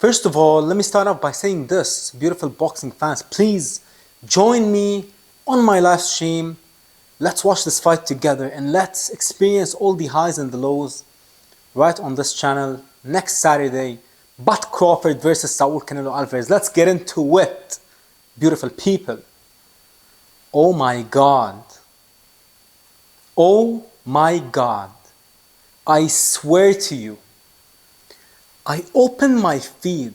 First of all, let me start off by saying this, beautiful boxing fans, please join me on my live stream. Let's watch this fight together and let's experience all the highs and the lows right on this channel next Saturday. Bud Crawford versus Canelo Alvarez. Let's get into it, beautiful people. Oh my God. Oh my God. I swear to you, I open my feed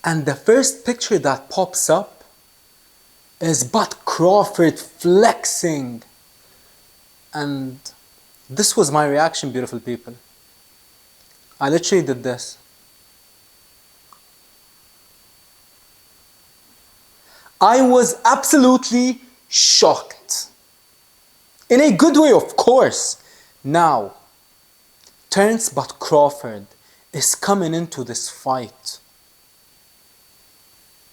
and the first picture that pops up is Bud Crawford flexing. And this was my reaction, beautiful people. I literally did this. I was absolutely shocked. In a good way, of course. Now, Terence Bud Crawford is coming into this fight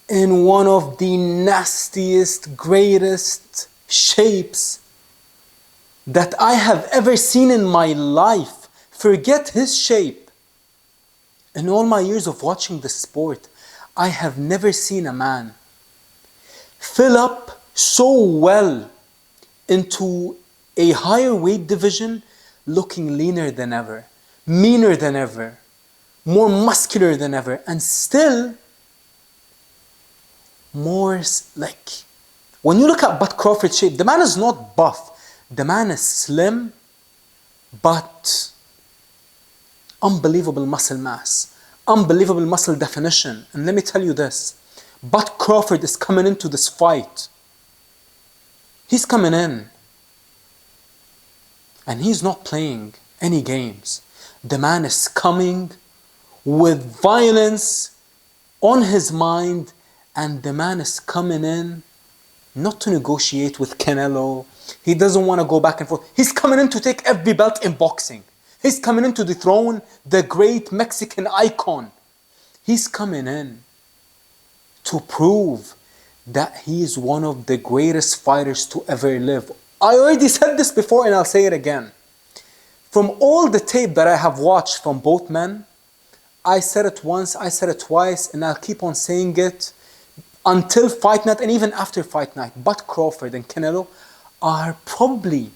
in one of the nastiest, greatest shapes that I have ever seen in my life. Forget his shape. In all my years of watching the sport, I have never seen a man fill up so well into a higher weight division looking leaner than ever, meaner than ever, more muscular than ever, and still more like, when you look at Bud Crawford's shape, the man is not buff, the man is slim, but unbelievable muscle mass, unbelievable muscle definition. And let me tell you this, Bud Crawford is coming into this fight. He's coming in. And he's not playing any games. The man is coming with violence on his mind, and the man is coming in not to negotiate with Canelo. He doesn't want to go back and forth. He's coming in to take every belt in boxing. He's coming in to dethrone the great Mexican icon. He's coming in to prove that he is one of the greatest fighters to ever live. I already said this before and I'll say it again. From all the tape that I have watched from both men, I said it once, I said it twice, and I'll keep on saying it until fight night and even after fight night. Bud Crawford and Canelo are probably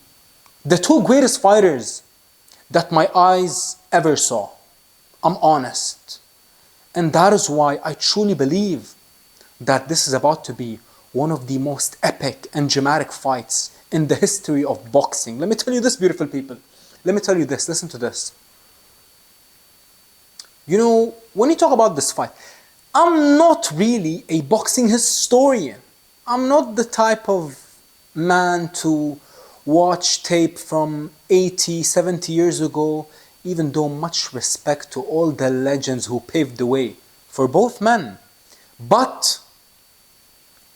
the two greatest fighters that my eyes ever saw. I'm honest. And that is why I truly believe that this is about to be one of the most epic and dramatic fights in the history of boxing. Let me tell you this, beautiful people. Let me tell you this, listen to this. You know, when you talk about this fight, I'm not really a boxing historian. I'm not the type of man to watch tape from 80, 70 years ago, even though much respect to all the legends who paved the way for both men. But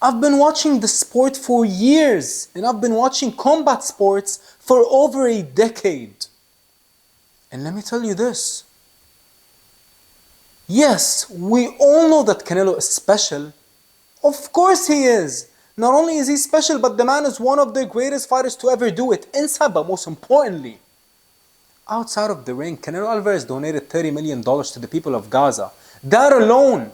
I've been watching the sport for years, and I've been watching combat sports for over a decade. And let me tell you this. Yes, we all know that Canelo is special. Of course he is. Not only is he special, but the man is one of the greatest fighters to ever do it. Inside, but most importantly, outside of the ring, Canelo Alvarez donated $30 million to the people of Gaza. That alone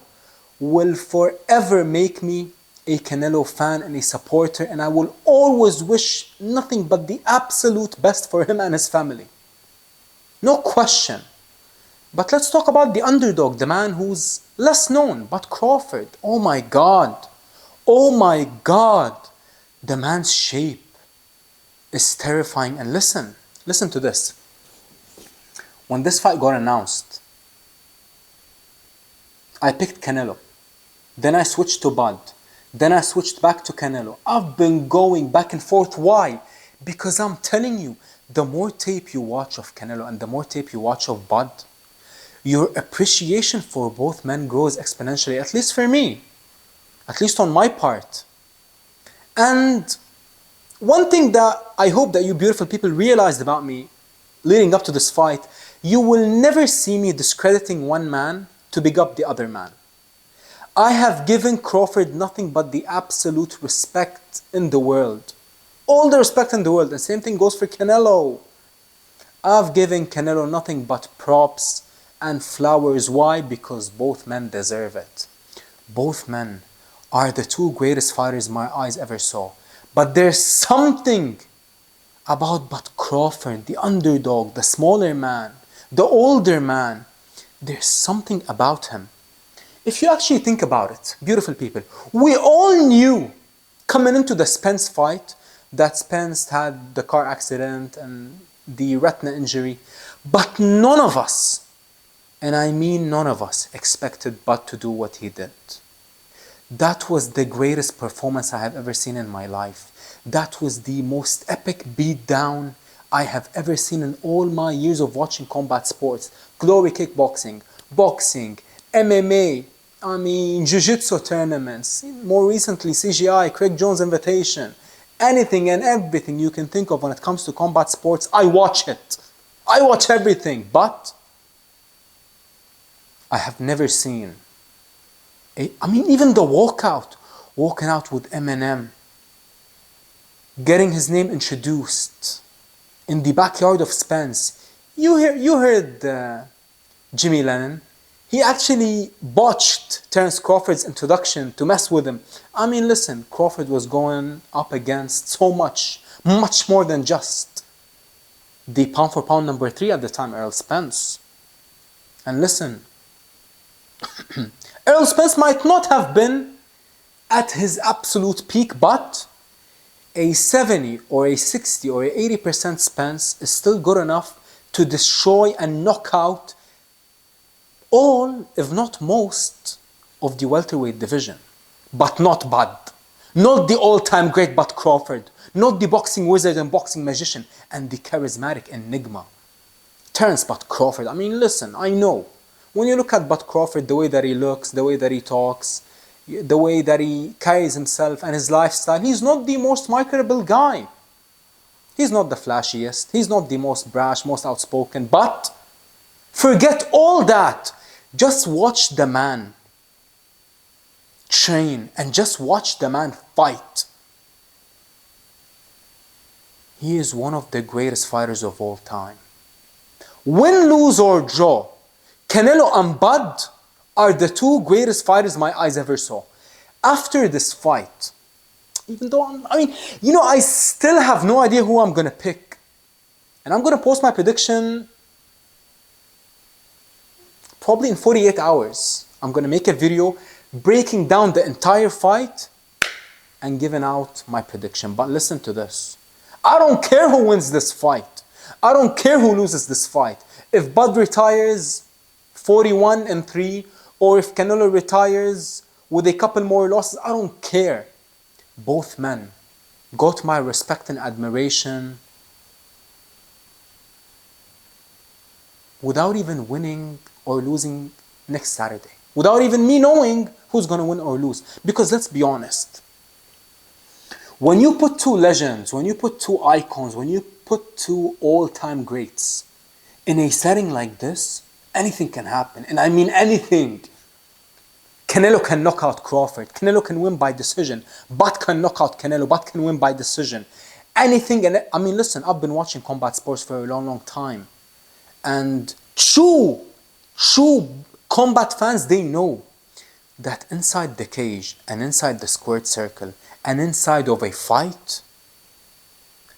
will forever make me a Canelo fan and a supporter, and I will always wish nothing but the absolute best for him and his family. No question. But let's talk about the underdog, the man who's less known, Bud Crawford. Oh my God. Oh my God. The man's shape is terrifying. And listen to this. When this fight got announced, I picked Canelo. Then I switched to Bud. Then I switched back to Canelo. I've been going back and forth. Why? Because I'm telling you, the more tape you watch of Canelo and the more tape you watch of Bud, your appreciation for both men grows exponentially, at least for me, at least on my part. And one thing that I hope that you beautiful people realized about me leading up to this fight, you will never see me discrediting one man to big up the other man. I have given Crawford nothing but the absolute respect in the world. All the respect in the world. And same thing goes for Canelo. I've given Canelo nothing but props and flowers. Why? Because both men deserve it. Both men are the two greatest fighters my eyes ever saw. But there's something about Bud Crawford, the underdog, the smaller man, the older man. There's something about him. If you actually think about it, beautiful people, we all knew coming into the Spence fight that Spence had the car accident and the retina injury, but none of us, and I mean none of us, expected Bud to do what he did. That was the greatest performance I have ever seen in my life. That was the most epic beatdown I have ever seen in all my years of watching combat sports. Glory kickboxing, boxing, MMA, jiu-jitsu tournaments, more recently CGI, Craig Jones Invitation. Anything and everything you can think of when it comes to combat sports, I watch it. I watch everything, but I have never seen even the walking out with Eminem, getting his name introduced in the backyard of Spence. You heard Jimmy Lennon. He actually botched Terence Crawford's introduction to mess with him. Listen, Crawford was going up against so much more than just the pound for pound number 3 at the time, Errol Spence. And listen, Errol Spence might not have been at his absolute peak, but a 70 or a 60 or a 80% Spence is still good enough to destroy and knock out all, if not most, of the welterweight division. But not Bud. Not the all-time great Bud Crawford. Not the boxing wizard and boxing magician and the charismatic enigma. Terence Bud Crawford. Listen, I know. When you look at Bud Crawford, the way that he looks, the way that he talks, the way that he carries himself and his lifestyle, he's not the most marketable guy. He's not the flashiest. He's not the most brash, most outspoken. But forget all that. Just watch the man train and just watch the man fight. He is one of the greatest fighters of all time. Win, lose or draw, Canelo and Bud are the two greatest fighters my eyes ever saw. After this fight, even though I still have no idea who I'm going to pick. And I'm going to post my prediction probably in 48 hours. I'm going to make a video breaking down the entire fight and giving out my prediction. But listen to this. I don't care who wins this fight. I don't care who loses this fight. If Bud retires 41-3, or if Canelo retires with a couple more losses, I don't care. Both men got my respect and admiration without even winning or losing next Saturday. Without even me knowing who's going to win or lose. Because let's be honest. When you put two legends, when you put two icons, when you put two all-time greats in a setting like this, anything can happen. And I mean anything. Canelo can knock out Crawford. Canelo can win by decision. Bud can knock out Canelo. Bud can win by decision. Anything. And listen, I've been watching combat sports for a long, long time. And true combat fans, they know that inside the cage and inside the squared circle and inside of a fight,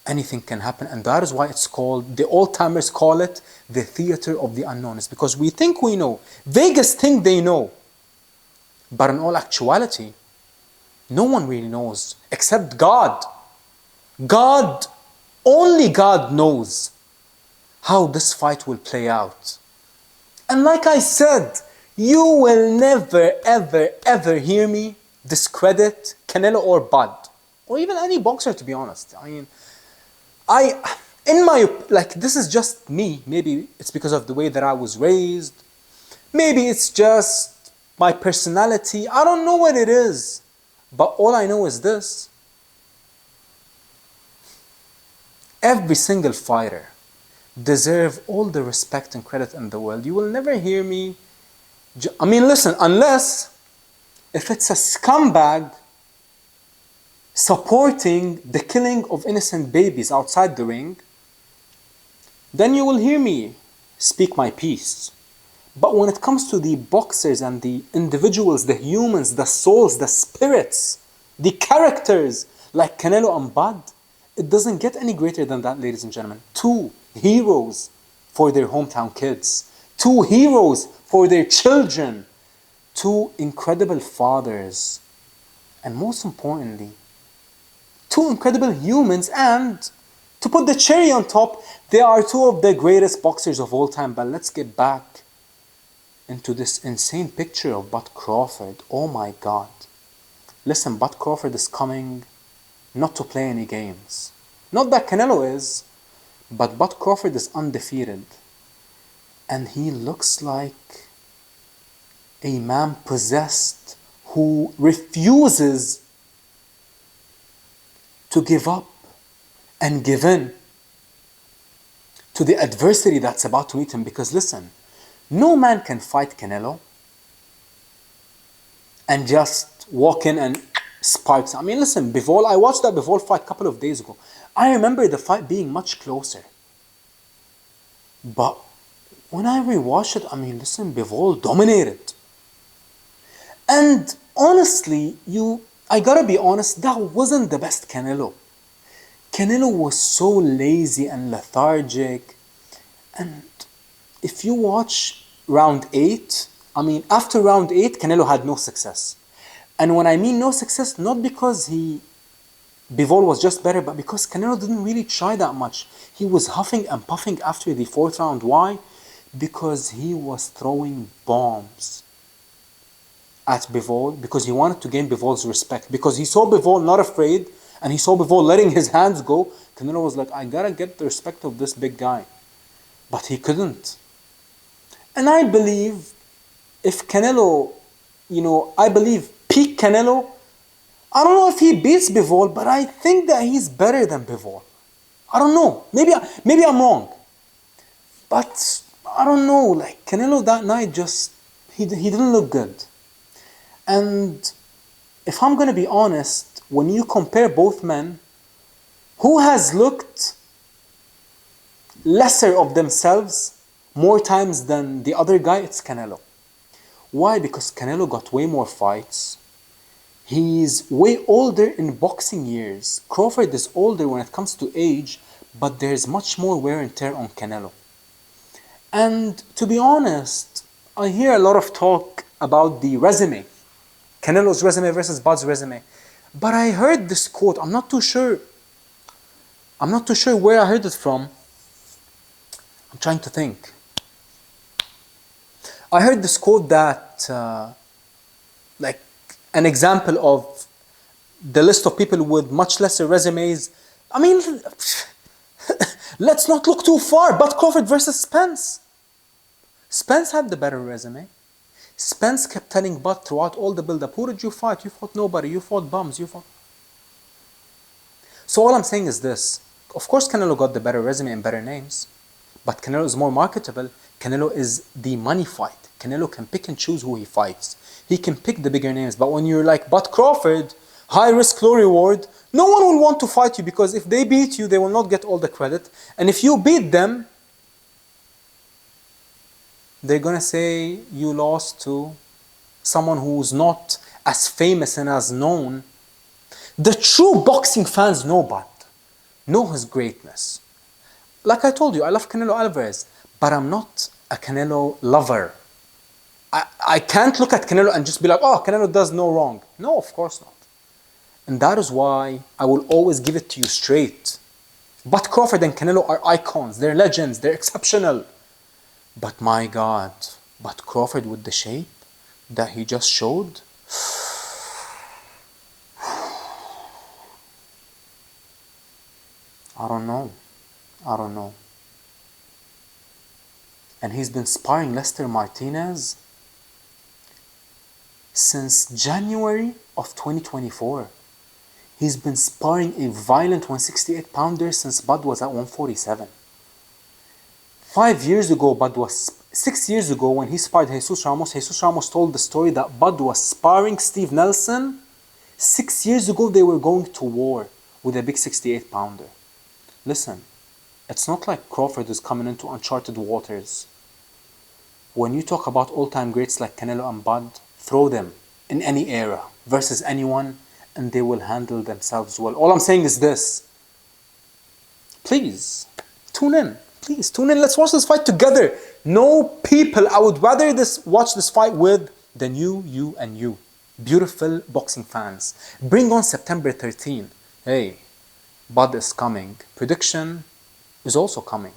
anything can happen. And that is why it's called, the old-timers call it the theater of the unknown. It's because we think we know. Vegas think they know. But in all actuality, no one really knows except God. Only God knows how this fight will play out. And like I said, you will never, ever, ever hear me discredit Canelo or Bud. Or even any boxer, to be honest. This is just me. Maybe it's because of the way that I was raised. Maybe it's just my personality. I don't know what it is. But all I know is this. Every single fighter deserves all the respect and credit in the world. You will never hear me... listen, unless if it's a scumbag supporting the killing of innocent babies outside the ring, then you will hear me speak my piece. But when it comes to the boxers and the individuals, the humans, the souls, the spirits, the characters like Canelo and Bud, it doesn't get any greater than that, ladies and gentlemen. Two heroes for their hometown kids. Two heroes for their children. Two incredible fathers. And most importantly, two incredible humans, and to put the cherry on top, they are two of the greatest boxers of all time. But let's get back into this insane picture of Bud Crawford. Oh my God. Listen, Bud Crawford is coming not to play any games. Not that Canelo is, but Bud Crawford is undefeated. And he looks like a man possessed who refuses to give up and give in to the adversity that's about to meet him. Because listen, no man can fight Canelo and just walk in and sparks. I mean, listen, Bivol, I watched that Bivol fight a couple of days ago. I remember the fight being much closer. But when I rewatched it, I mean, listen, Bivol dominated. And honestly, I gotta be honest, that wasn't the best Canelo. Canelo was so lazy and lethargic. And if you watch round 8, I mean, after round 8, Canelo had no success. And when I mean no success, not because Bivol was just better, but because Canelo didn't really try that much. He was huffing and puffing after the 4th round. Why? Because he was throwing bombs at Bivol, because he wanted to gain Bivol's respect. Because he saw Bivol not afraid, and he saw Bivol letting his hands go. Canelo was like, I gotta get the respect of this big guy. But he couldn't. And I believe if Canelo, I believe peak Canelo, I don't know if he beats Bivol, but I think that he's better than Bivol. I don't know. Maybe I'm wrong. But I don't know. Like Canelo that night he didn't look good. And if I'm going to be honest, when you compare both men, who has looked lesser of themselves more times than the other guy? It's Canelo. Why? Because Canelo got way more fights. He's way older in boxing years. Crawford is older when it comes to age, but there's much more wear and tear on Canelo. And to be honest, I hear a lot of talk about the resume. Canelo's resume versus Bud's resume. But I heard this quote. I'm not too sure where I heard it from. I'm trying to think. I heard this quote that, like an example of the list of people with much lesser resumes. I mean, let's not look too far. Bud Crawford versus Spence. Spence had the better resume. Spence kept telling Bud throughout all the build-up, who did you fight? You fought nobody. You fought bums. So all I'm saying is this. Of course, Canelo got the better resume and better names. But Canelo is more marketable. Canelo is the money fight. Canelo can pick and choose who he fights. He can pick the bigger names. But when you're like Bud Crawford, high risk, low reward, no one will want to fight you, because if they beat you, they will not get all the credit. And if you beat them, they're going to say you lost to someone who's not as famous and as known. The true boxing fans know Bud, know his greatness. Like I told you, I love Canelo Alvarez, but I'm not a Canelo lover. I can't look at Canelo and just be like, oh, Canelo does no wrong. No, of course not. And that is why I will always give it to you straight. Bud Crawford and Canelo are icons. They're legends. They're exceptional. But my God, Bud Crawford with the shape that he just showed. I don't know. And he's been sparring Lester Martinez since January of 2024. He's been sparring a violent 168-pounder since Bud was at 147. 6 years ago when he sparred Jesus Ramos told the story that Bud was sparring Steve Nelson. 6 years ago, they were going to war with a big 68-pounder. Listen, it's not like Crawford is coming into uncharted waters. When you talk about all-time greats like Canelo and Bud, throw them in any era versus anyone and they will handle themselves well. All I'm saying is this. Please, tune in. Please, tune in. Let's watch this fight together. No people I would rather watch this fight with than you, and you. Beautiful boxing fans. Bring on September 13. Hey, Bud is coming. Prediction is also coming.